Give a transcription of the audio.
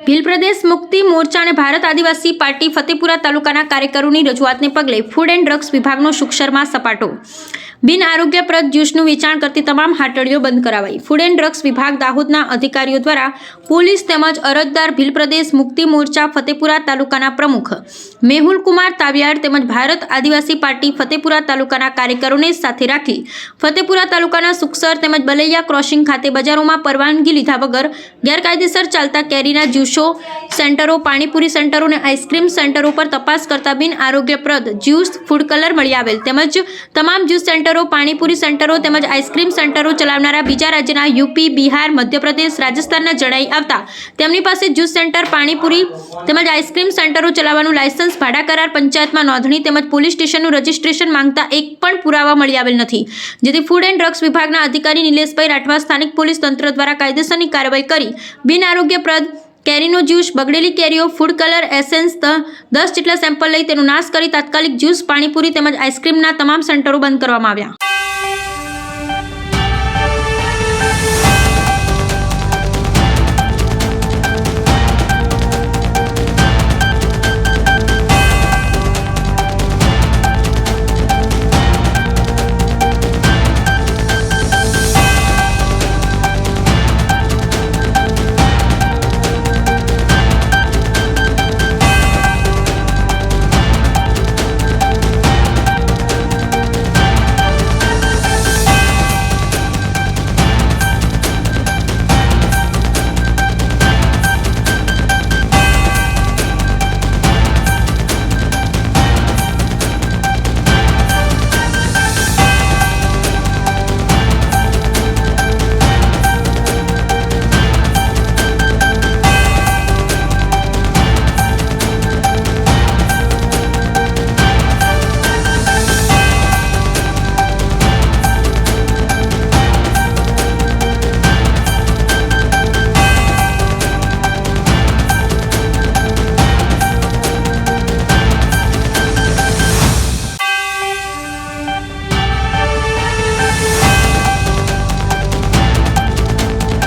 ભીલ પ્રદેશ મુક્તિ મોરચા અને ભારત આદિવાસી પાર્ટી ફતેપુરા તાલુકાના કાર્યકરોની રજૂઆતને પગલે ફૂડ એન્ડ ડ્રગ્સ વિભાગનો શુકસરમાં સપાટો. બિન આરોગ્યપ્રદ જ્યુસનું વેચાણ કરતી તમામ હાટડીઓ બંધ કરાવાઈ. ફૂડ એન્ડ ડ્રગ્સ વિભાગ દાહોદના અધિકારીઓ દ્વારા પોલીસ તેમજ અરજદાર ભીલ પ્રદેશ મુક્તિ મોરચા ફતેપુરા તાલુકાના પ્રમુખ મેહુલ કુમાર તાવિયાડ તેમજ ભારત આદિવાસી પાર્ટી ફતેપુરા તાલુકાના કાર્યકરોને સાથે રાખી ફતેપુરા તાલુકાના સુખસર તેમજ બલૈયા ક્રોસિંગ ખાતે બજારોમાં પરવાનગી લીધા વગર ગેરકાયદેસર ચાલતા કેરીના જ્યુસો સેન્ટરો, પાણીપુરી સેન્ટરો અને આઈસ્ક્રીમ સેન્ટરો પર તપાસ કરતા બિન આરોગ્યપ્રદ જ્યુસ, ફૂડ કલર મળી આવેલ તેમજ તમામ જ્યુસ સેન્ટરો, પાણીપુરી સેન્ટરો તેમજ આઈસ્ક્રીમ સેન્ટરો ચલાવનારા બીજા રાજ્યના યુપી, બિહાર, મધ્યપ્રદેશ, રાજસ્થાનના જણાઈ આવતા તેમની પાસે જ્યુસ સેન્ટર, પાણીપુરી તેમજ આઈસ્ક્રીમ સેન્ટરો ચલાવવાનું લાયસન્સ, ભાડા કરાર, પંચાયતમાં નોંધણી તેમજ પોલીસ સ્ટેશનનું રજીસ્ટ્રેશન માંગતા એક પણ પુરાવા મળી આવેલ નથી. જેથી ફૂડ એન્ડ ડ્રગ્સ વિભાગના અધિકારી નિલેશભાઈ રાઠવા સ્થાનિક પોલીસ તંત્ર દ્વારા કાયદેસરની કાર્યવાહી કરી બિન આરોગ્યપ્રદ કેરીનો જ્યુસ, બગડેલી કેરીઓ, ફૂડ કલર, એસેન્સ 10 જેટલા સેમ્પલ લઈ તેનો નાશ કરી તાત્કાલિક જ્યુસ, પાણીપુરી તેમજ આઈસ્ક્રીમના તમામ સેન્ટરો બંધ કરવામાં આવ્યા.